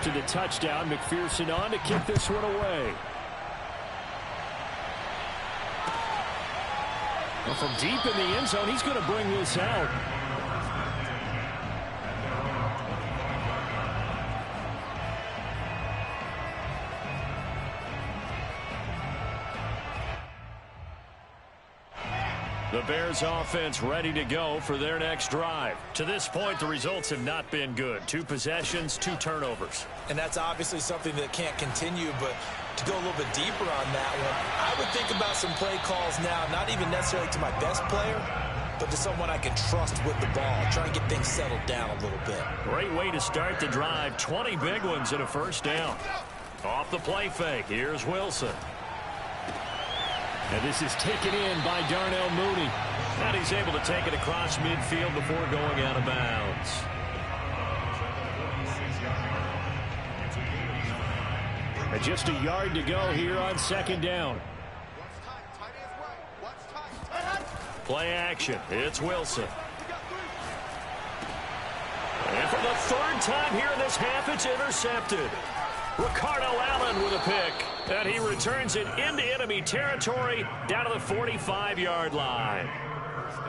after the touchdown. McPherson on to kick this one away. Well, from deep in the end zone, he's going to bring this out. The Bears offense ready to go for their next drive. To this point, the results have not been good. 2 possessions, 2 turnovers. And that's obviously something that can't continue, but to go a little bit deeper on that one, I would think about some play calls now, not even necessarily to my best player, but to someone I can trust with the ball. Try and get things settled down a little bit. Great way to start the drive. 20 big ones and a first down. Off the play fake, here's Wilson. And this is taken in by Darnell Mooney. And he's able to take it across midfield before going out of bounds. And just a yard to go here on second down. Play action. It's Wilson. And for the 3rd time here in this half, it's intercepted. Ricardo Allen with a pick. And he returns it into enemy territory down to the 45-yard line.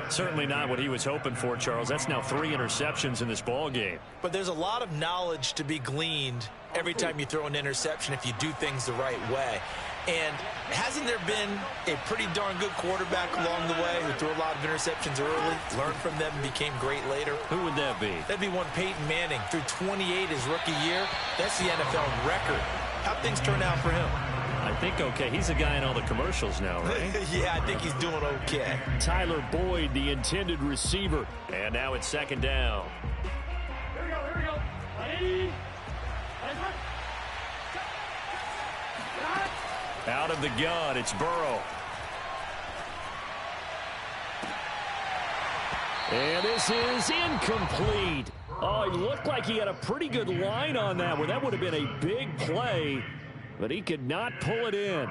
Certainly not what he was hoping for, Charles. That's now 3 interceptions in this ball game. But there's a lot of knowledge to be gleaned every time you throw an interception if you do things the right way. And hasn't there been a pretty darn good quarterback along the way who threw a lot of interceptions early, learned from them, and became great later? Who would that be? That'd be one Peyton Manning. Threw 28 his rookie year. That's the NFL record. How'd things turn out for him? I think okay. He's a guy in all the commercials now, right? Yeah, I think he's doing okay. Tyler Boyd, the intended receiver. And now it's second down. Here we go. Ready? Out of the gun, it's Burrow. And this is incomplete. Oh, it looked like he had a pretty good line on that one. That would have been a big play, but he could not pull it in.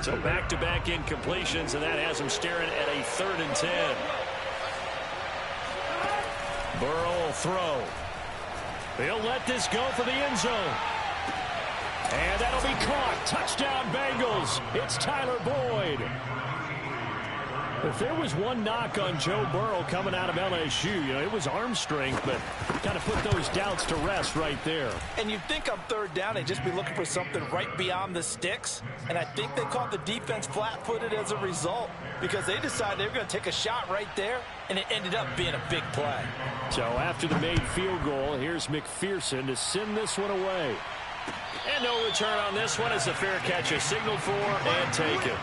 So back-to-back incompletions, and that has him staring at a 3rd and 10. Burrow will throw. He'll let this go for the end zone. And that'll be caught. Touchdown, Bengals. It's Tyler Boyd. If there was one knock on Joe Burrow coming out of LSU, it was arm strength, but kind of put those doubts to rest right there. And you'd think on 3rd down, they'd just be looking for something right beyond the sticks. And I think they caught the defense flat-footed as a result because they decided they were going to take a shot right there, and it ended up being a big play. So after the made field goal, here's McPherson to send this one away. And no return on this one as the fair catch is signaled for and taken.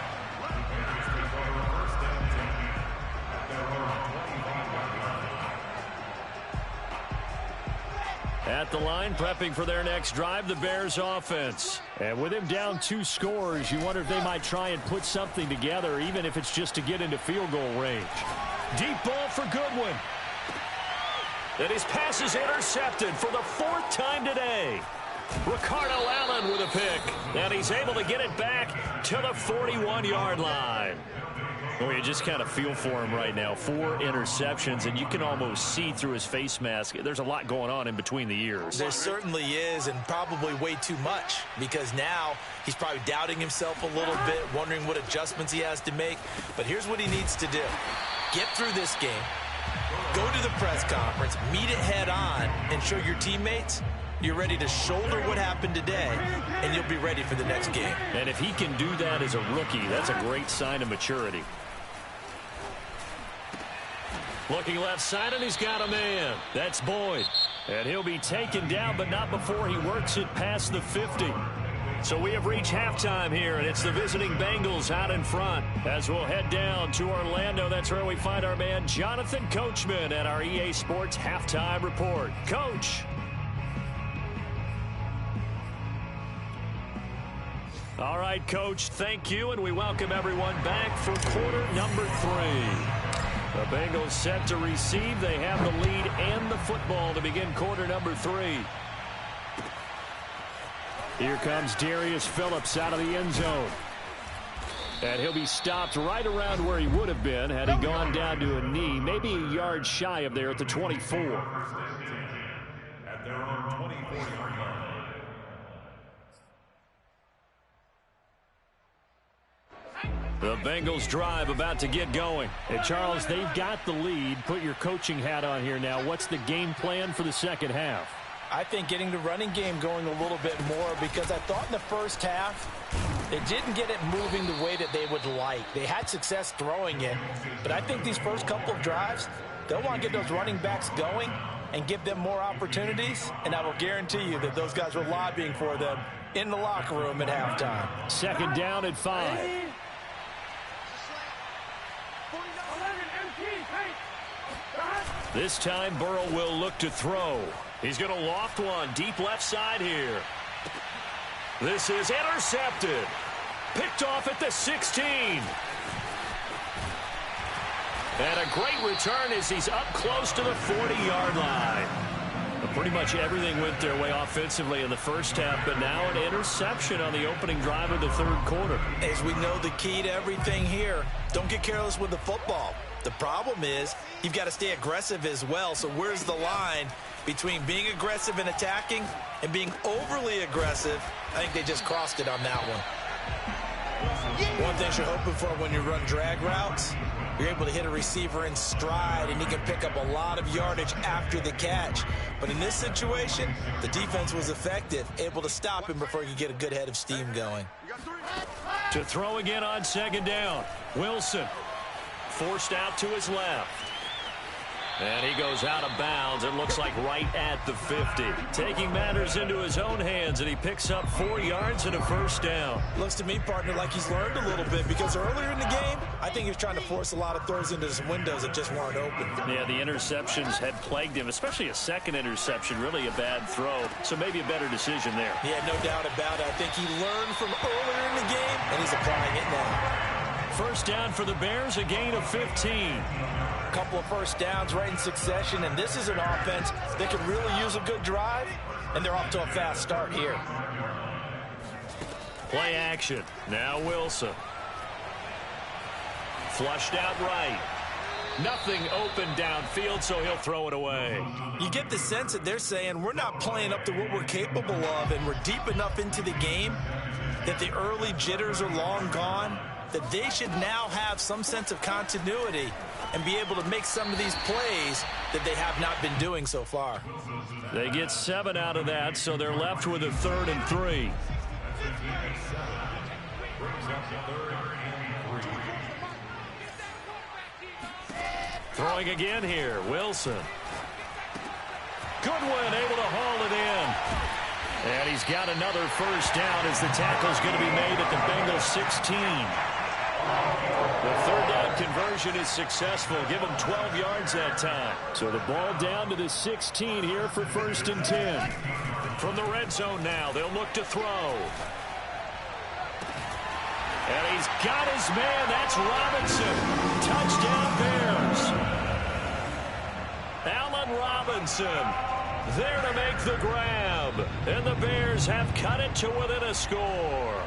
At the line, prepping for their next drive, the Bears offense. And with him down 2 scores, you wonder if they might try and put something together, even if it's just to get into field goal range. Deep ball for Goodwin. And his pass is intercepted for the 4th time today. Ricardo Allen with a pick. And he's able to get it back to the 41-yard line. Well, you just kind of feel for him right now. 4 interceptions, and you can almost see through his face mask. There's a lot going on in between the ears. There certainly is, and probably way too much, because now he's probably doubting himself a little bit, wondering what adjustments he has to make. But here's what he needs to do. Get through this game, go to the press conference, meet it head on, and show your teammates you're ready to shoulder what happened today, and you'll be ready for the next game. And if he can do that as a rookie, that's a great sign of maturity. Looking left side, and he's got a man. That's Boyd. And he'll be taken down, but not before he works it past the 50. So we have reached halftime here, and it's the visiting Bengals out in front. As we'll head down to Orlando, that's where we find our man Jonathan Coachman at our EA Sports Halftime Report. Coach. All right, Coach, thank you, and we welcome everyone back for quarter number 3. The Bengals set to receive. They have the lead and the football to begin quarter number 3. Here comes Darius Phillips out of the end zone. And he'll be stopped right around where he would have been had he gone down to a knee, maybe a yard shy of there at the 24. At their own 24-yard line. The Bengals drive about to get going. And Charles, they've got the lead. Put your coaching hat on here now. What's the game plan for the second half? I think getting the running game going a little bit more, because I thought in the first half they didn't get it moving the way that they would like. They had success throwing it, but I think these first couple of drives, they'll want to get those running backs going and give them more opportunities, and I will guarantee you that those guys were lobbying for them in the locker room at halftime. Second down at 5. This time Burrow will look to throw. He's going to loft one deep left side here. This is intercepted. Picked off at the 16. And a great return as he's up close to the 40-yard line. Pretty much everything went their way offensively in the first half, but now an interception on the opening drive of the third quarter. As we know, the key to everything here, don't get careless with the football. The problem is you've got to stay aggressive as well. So where's the line between being aggressive and attacking and being overly aggressive? I think they just crossed it on that one. One thing you're hoping for when you run drag routes, you're able to hit a receiver in stride, and he can pick up a lot of yardage after the catch. But in this situation, the defense was effective, able to stop him before he could get a good head of steam going. To throw again on second down. Wilson forced out to his left. And he goes out of bounds, it looks like right at the 50. Taking matters into his own hands, and he picks up 4 yards and a first down. Looks to me, partner, like he's learned a little bit, because earlier in the game, I think he was trying to force a lot of throws into some windows that just weren't open. Yeah, the interceptions had plagued him, especially a second interception, really a bad throw. So maybe a better decision there. Yeah, no doubt about it. I think he learned from earlier in the game, and he's applying it now. First down for the Bears, a gain of 15. A couple of first downs right in succession, and this is an offense that could really use a good drive, and they're off to a fast start here. Play action. Now Wilson. Flushed out right. Nothing open downfield, so he'll throw it away. You get the sense that they're saying we're not playing up to what we're capable of, and we're deep enough into the game that the early jitters are long gone, that they should now have some sense of continuity and be able to make some of these plays that they have not been doing so far. They get 7 out of that, so they're left with a 3rd and 3. Throwing again here, Wilson. Goodwin able to haul it in. And he's got another first down as the tackle's going to be made at the Bengals 16. The third down conversion is successful. Give him 12 yards that time. So the ball down to the 16 here for 1st and 10. From the red zone now, they'll look to throw. And he's got his man. That's Robinson. Touchdown Bears. Allen Robinson there to make the grab. And the Bears have cut it to within a score.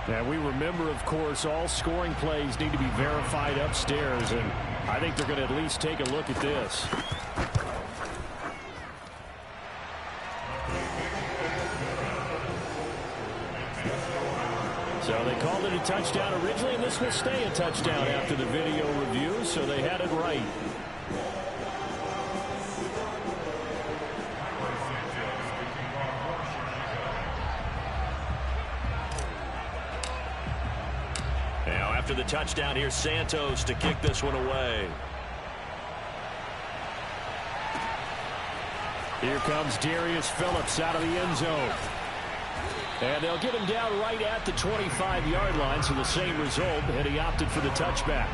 Now, we remember, of course, all scoring plays need to be verified upstairs, and I think they're going to at least take a look at this. So they called it a touchdown originally, and this will stay a touchdown after the video review, so they had it right. After the touchdown, here's Santos to kick this one away. Here comes Darius Phillips out of the end zone. And they'll get him down right at the 25-yard line, so the same result, and he opted for the touchback.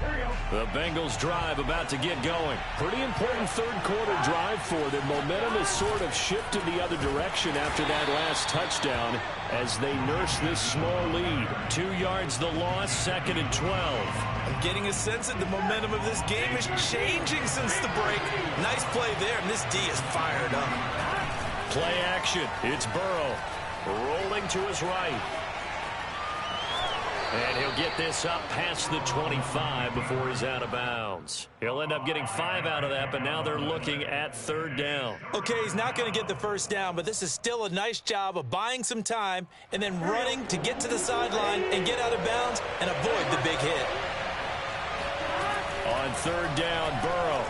Here we go. The Bengals drive about to get going. Pretty important third quarter drive for them. Momentum has sort of shifted the other direction after that last touchdown as they nurse this small lead. 2 yards the loss, 2nd and 12. I'm getting a sense that the momentum of this game is changing since the break. Nice play there, and this D is fired up. Play action. It's Burrow rolling to his right. And he'll get this up past the 25 before he's out of bounds. He'll end up getting 5 out of that, but now they're looking at 3rd down. Okay, he's not going to get the first down, but this is still a nice job of buying some time and then running to get to the sideline and get out of bounds and avoid the big hit. On 3rd down, Burrow.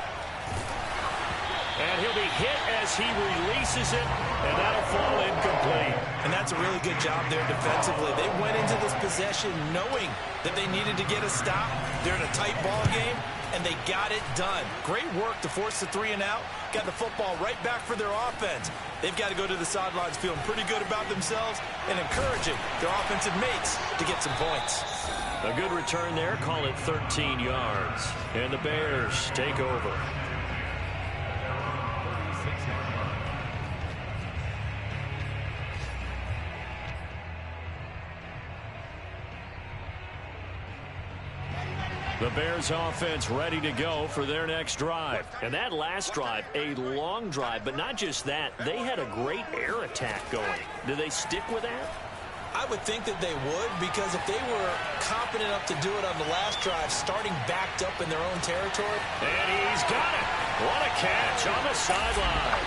And he'll be hit as he releases it, and that'll fall incomplete. And that's a really good job there defensively. They went into this possession knowing that they needed to get a stop. They're in a tight ball game, and they got it done. Great work to force the 3 and out. Got the football right back for their offense. They've got to go to the sidelines feeling pretty good about themselves and encouraging their offensive mates to get some points. A good return there. Call it 13 yards. And the Bears take over. The Bears offense ready to go for their next drive. And that last drive, a long drive, but not just that. They had a great air attack going. Do they stick with that? I would think that they would, because if they were confident enough to do it on the last drive, starting backed up in their own territory. And he's got it. What a catch on the sideline.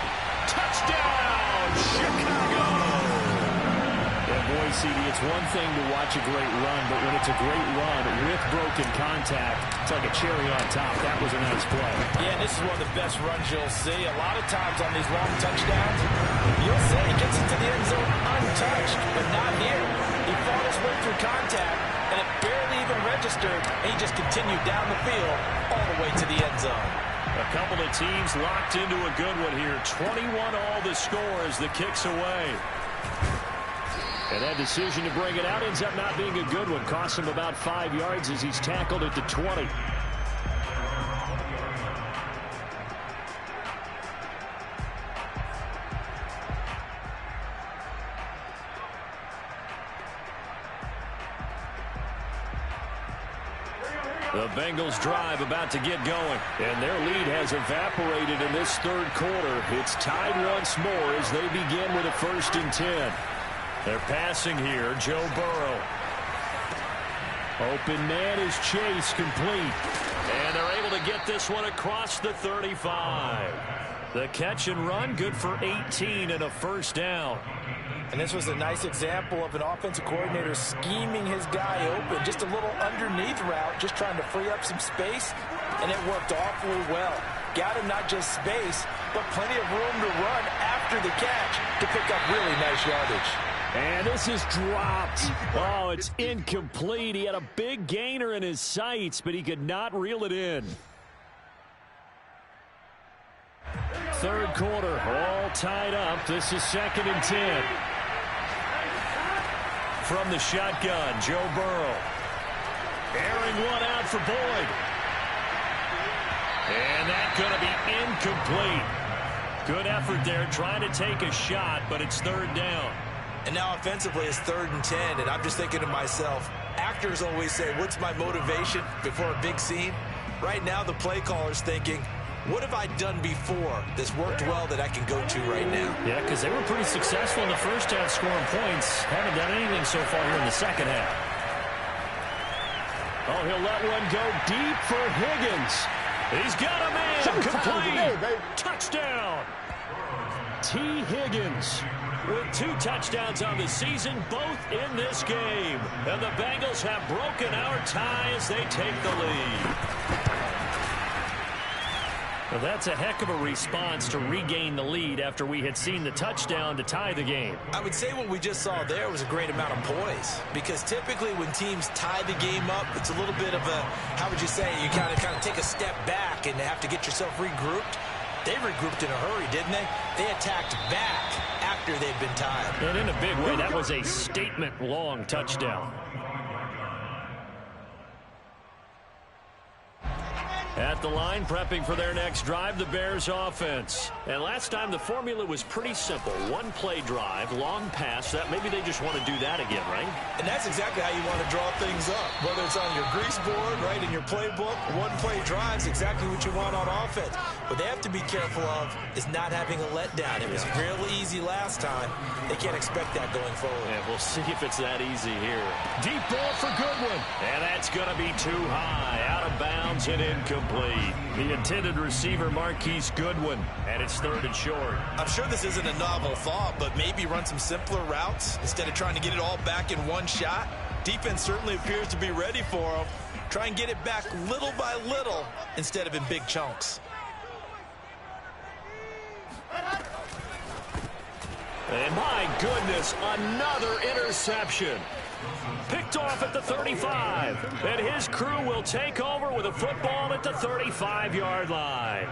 Touchdown, Chicago. Boy, CD, it's one thing to watch a great run, but when it's a great run with broken contact, it's like a cherry on top. That was a nice play. Yeah, this is one of the best runs you'll see. A lot of times on these long touchdowns, you'll see he gets into the end zone untouched, but not here. He fought his way through contact, and it barely even registered, and he just continued down the field all the way to the end zone. A couple of teams locked into a good one here. 21 all the score as the kick's away. And that decision to bring it out ends up not being a good one. Costs him about 5 yards as he's tackled at the 20. The Bengals drive about to get going. And their lead has evaporated in this third quarter. It's tied once more as they begin with a 1st and 10. They're passing here. Joe Burrow. Open man is Chase, complete. And they're able to get this one across the 35. The catch and run, good for 18 and a 1st down. And this was a nice example of an offensive coordinator scheming his guy open. Just a little underneath route, just trying to free up some space, and it worked awfully well. Got him not just space, but plenty of room to run after the catch to pick up really nice yardage. And this is dropped. Oh, it's incomplete. He had a big gainer in his sights, but he could not reel it in. Third quarter, all tied up. This is 2nd and 10. From the shotgun, Joe Burrow. Airing one out for Boyd. And that's going to be incomplete. Good effort there, trying to take a shot, but it's 3rd down. And now offensively it's 3rd and 10, and I'm just thinking to myself, actors always say, what's my motivation before a big scene? Right now the play caller's thinking, what have I done before that's worked well that I can go to right now? Yeah, because they were pretty successful in the first half scoring points. Haven't done anything so far here in the second half. Oh, he'll let one go deep for Higgins. He's got a man. Complete. Touchdown. T. Higgins with 2 touchdowns on the season, both in this game. And the Bengals have broken our tie as they take the lead. Well, that's a heck of a response to regain the lead after we had seen the touchdown to tie the game. I would say what we just saw there was a great amount of poise, because typically when teams tie the game up, it's a little bit of a, how would you say, you kind of take a step back and have to get yourself regrouped. They regrouped in a hurry, didn't they? They attacked back after they'd been tied. And in a big way, that was a statement-long touchdown. At the line, prepping for their next drive, the Bears offense. And last time, the formula was pretty simple. One play drive, long pass. That maybe they just want to do that again, right? And that's exactly how you want to draw things up. Whether it's on your grease board, right, in your playbook, one play drive is exactly what you want on offense. What they have to be careful of is not having a letdown. It was real easy last time. They can't expect that going forward. And we'll see if it's that easy here. Deep ball for Goodwin. And that's going to be too high. Out of bounds and incomplete. The intended receiver, Marquise Goodwin. And it's 3rd and short. I'm sure this isn't a novel thought, but maybe run some simpler routes instead of trying to get it all back in one shot. Defense certainly appears to be ready for them. Try and get it back little by little instead of in big chunks. And my goodness, another interception. Picked off at the 35. And his crew will take over with a football at the 35-yard line.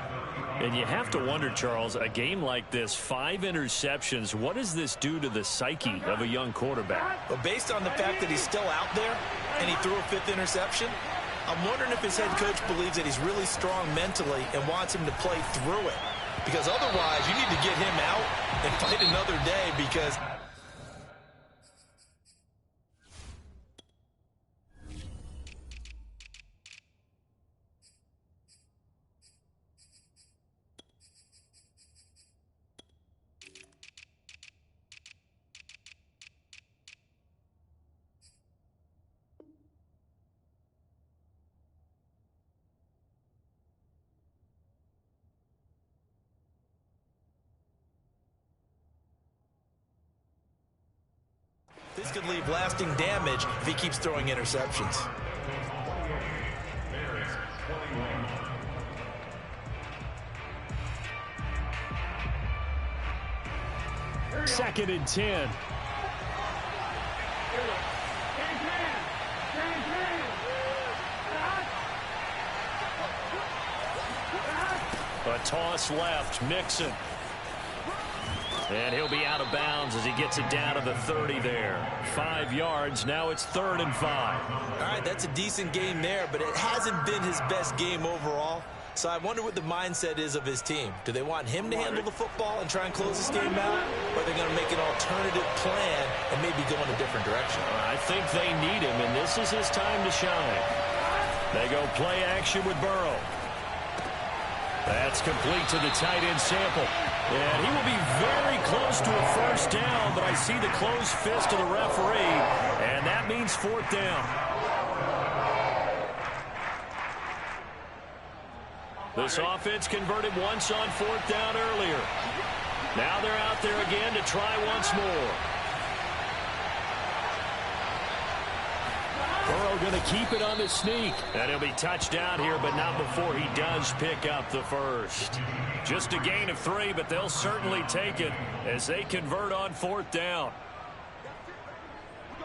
And you have to wonder, Charles, a game like this, 5 interceptions, what does this do to the psyche of a young quarterback? But based on the fact that he's still out there and he threw a 5th interception, I'm wondering if his head coach believes that he's really strong mentally and wants him to play through it. Because otherwise, you need to get him out and fight another day because... This could leave lasting damage if he keeps throwing interceptions. Second and 10. A toss left, Mixon. And he'll be out of bounds as he gets it down to the 30 there. 5 yards, now it's 3rd and 5. All right, that's a decent game there, but it hasn't been his best game overall. So I wonder what the mindset is of his team. Do they want him to handle the football and try and close this game out? Or are they going to make an alternative plan and maybe go in a different direction? I think they need him, and this is his time to shine. They go play action with Burrow. That's complete to the tight end Sample. And he will be very close to a first down, but I see the closed fist of the referee, and that means 4th down. This offense converted once on 4th down earlier. Now they're out there again to try once more. Burrow going to keep it on the sneak. And he'll be touched down here, but not before he does pick up the first. Just a gain of 3, but they'll certainly take it as they convert on 4th down.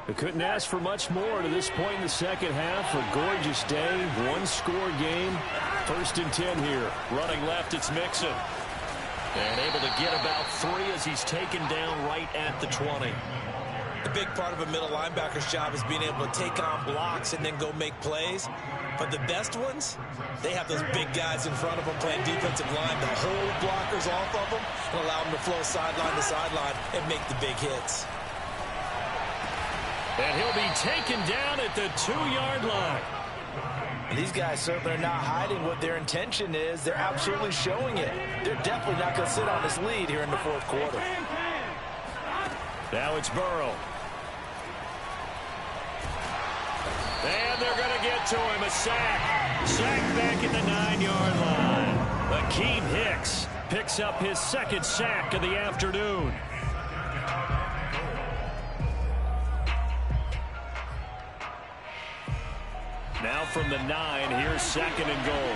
They couldn't ask for much more to this point in the second half. A gorgeous day, one-score game. 1st and 10 here. Running left, it's Mixon. And able to get about 3 as he's taken down right at the 20. The big part of a middle linebacker's job is being able to take on blocks and then go make plays. But the best ones, they have those big guys in front of them playing defensive line to hold blockers off of them and allow them to flow sideline to sideline and make the big hits. And he'll be taken down at the 2-yard line. These guys certainly are not hiding what their intention is. They're absolutely showing it. They're definitely not going to sit on this lead here in the 4th quarter. Now it's Burrow. And they're going to get to him. A sack. Sack back at the 9-yard line. Akeem Hicks picks up his 2nd sack of the afternoon. Now from the 9, here's 2nd and goal.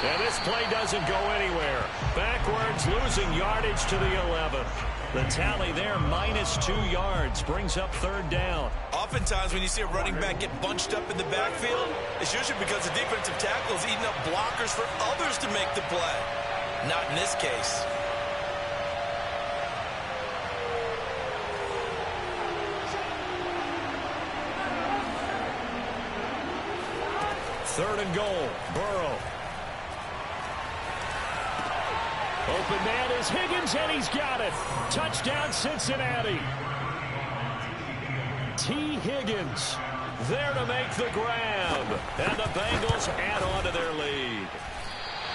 And this play doesn't go anywhere. Backwards, losing yardage to the 11. The tally there, -2 yards, brings up 3rd down. Oftentimes when you see a running back get bunched up in the backfield, it's usually because the defensive tackle is eating up blockers for others to make the play. Not in this case. Third and goal. Burrow. Open man is Higgins, and he's got it. Touchdown, Cincinnati. T. Higgins there to make the grab. And the Bengals add on to their lead.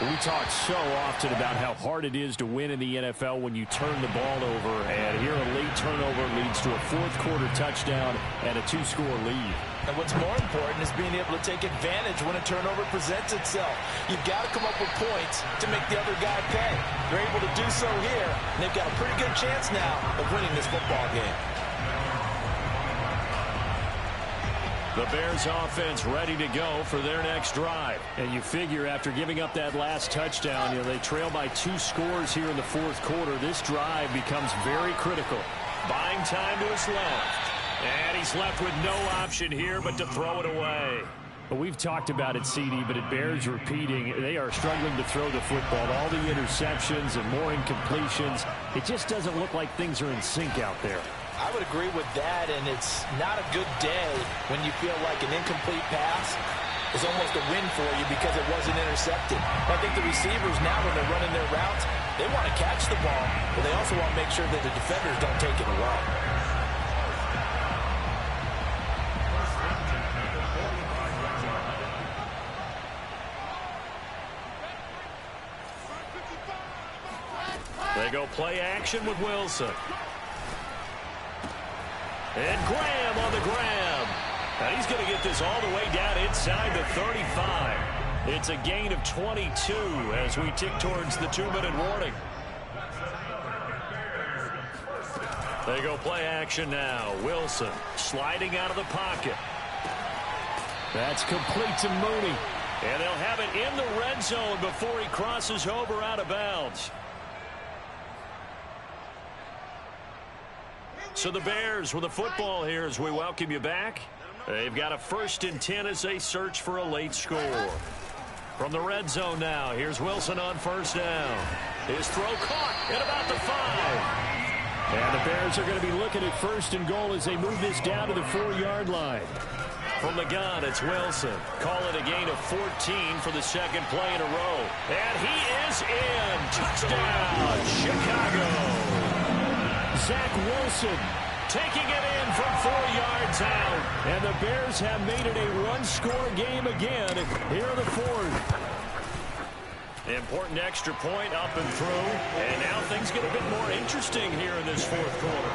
We talk so often about how hard it is to win in the NFL when you turn the ball over. And here a late turnover leads to a fourth-quarter touchdown and a two-score lead. And what's more important is being able to take advantage when a turnover presents itself. You've got to come up with points to make the other guy pay. They're able to do so here, and they've got a pretty good chance now of winning this football game. The Bears offense ready to go for their next drive. And you figure after giving up that last touchdown, they trail by 2 scores here in the fourth quarter. This drive becomes very critical. Buying time to his left. And he's left with no option here but to throw it away. But we've talked about it, CD, but it bears repeating. They are struggling to throw the football. All the interceptions and more incompletions. It just doesn't look like things are in sync out there. I would agree with that, and it's not a good day when you feel like an incomplete pass is almost a win for you because it wasn't intercepted. I think the receivers now, when they're running their routes, they want to catch the ball, but they also want to make sure that the defenders don't take it away. They go play action with Wilson. And Graham on the grab. And he's going to get this all the way down inside the 35. It's a gain of 22 as we tick towards the 2-minute warning. They go play action now. Wilson sliding out of the pocket. That's complete to Mooney. And they'll have it in the red zone before he crosses over out of bounds. So the Bears with the football here as we welcome you back. They've got a 1st and 10 as they search for a late score. From the red zone now, here's Wilson on 1st down. His throw caught at about the 5. And the Bears are going to be looking at 1st and goal as they move this down to the 4-yard line. From the gun, it's Wilson. Call it a gain of 14 for the second play in a row. And he is in. Touchdown, Chicago. Zach Wilson taking it in from 4 yards out. And the Bears have made it a one-score game again here in the 4th. Important extra point up and through. And now things get a bit more interesting here in this 4th quarter.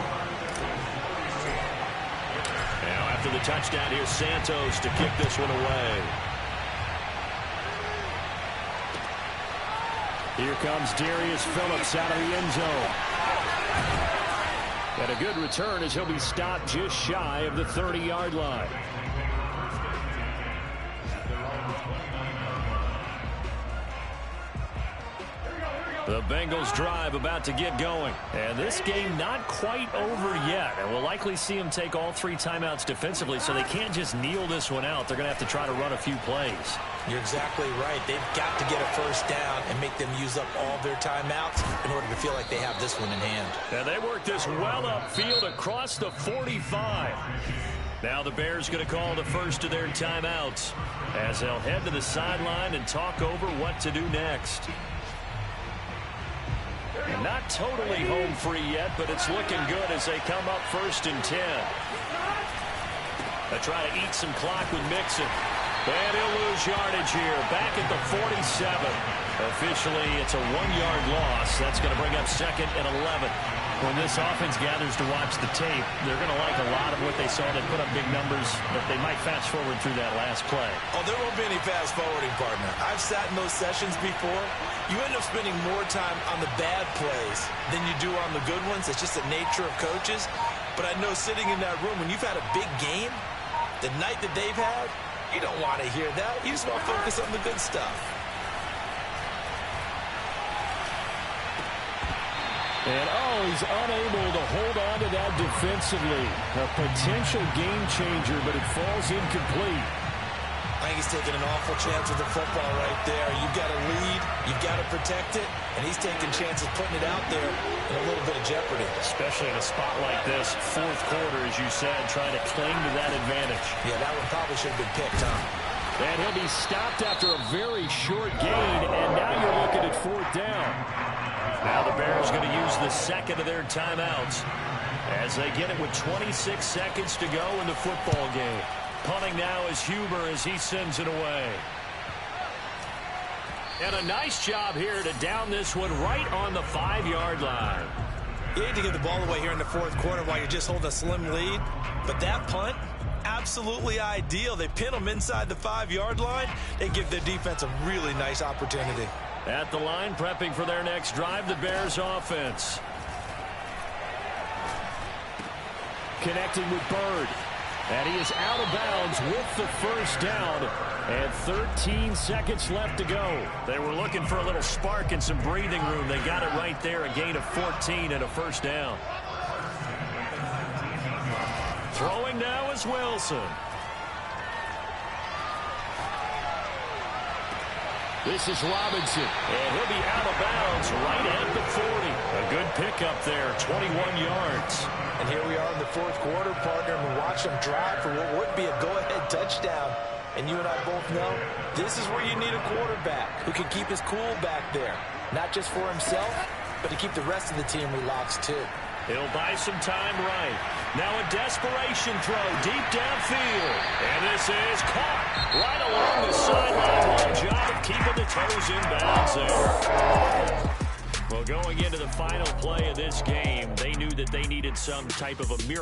Now after the touchdown, here's Santos to kick this one away. Here comes Darius Phillips out of the end zone. And a good return as he'll be stopped just shy of the 30-yard line. The Bengals drive about to get going. And this game not quite over yet. And we'll likely see them take all 3 timeouts defensively, so they can't just kneel this one out. They're going to have to try to run a few plays. You're exactly right. They've got to get a 1st down and make them use up all their timeouts in order to feel like they have this one in hand. And they work this well upfield across the 45. Now the Bears going to call the first of their timeouts as they'll head to the sideline and talk over what to do next. Not totally home free yet, but it's looking good as they come up 1st and 10. They try to eat some clock with Mixon. And he'll lose yardage here. Back at the 47. Officially, it's a 1-yard loss. That's going to bring up 2nd and 11. When this offense gathers to watch the tape, they're going to like a lot of what they saw. They put up big numbers, but they might fast forward through that last play. Oh, there won't be any fast forwarding, partner. I've sat in those sessions before. You end up spending more time on the bad plays than you do on the good ones. It's just the nature of coaches. But I know sitting in that room, when you've had a big game, the night that they've had, you don't want to hear that. You just want to focus on the good stuff. And, he's unable to hold on to that defensively. A potential game changer, but it falls incomplete. I think he's taking an awful chance with the football right there. You've got to lead, you've got to protect it, and he's taking chances putting it out there in a little bit of jeopardy. Especially in a spot like this, 4th quarter, as you said, trying to cling to that advantage. Yeah, that one probably should have been picked, huh? And he'll be stopped after a very short gain, and now you're looking at 4th down. Now the Bears going to use the second of their timeouts as they get it with 26 seconds to go in the football game. Punting now is Huber as he sends it away. And a nice job here to down this one right on the 5-yard line. You hate to give the ball away here in the 4th quarter while you're just holding a slim lead, but that punt, absolutely ideal. They pin them inside the 5-yard line. They give their defense a really nice opportunity. At the line, prepping for their next drive, the Bears offense. Connecting with Byrd. And he is out of bounds with the first down. And 13 seconds left to go. They were looking for a little spark and some breathing room. They got it right there, a gain of 14 and a first down. Throwing now is Wilson. This is Robinson, and he'll be out of bounds right at the 40. A good pickup there, 21 yards. And here we are in the 4th quarter, partner, and we watch them drive for what would be a go-ahead touchdown. And you and I both know this is where you need a quarterback who can keep his cool back there, not just for himself, but to keep the rest of the team relaxed too. He'll buy some time right. Now a desperation throw deep downfield. And this is caught right along the sideline. One job of keeping the toes in bounds there. Well, going into the final play of this game, they knew that they needed some type of a miracle.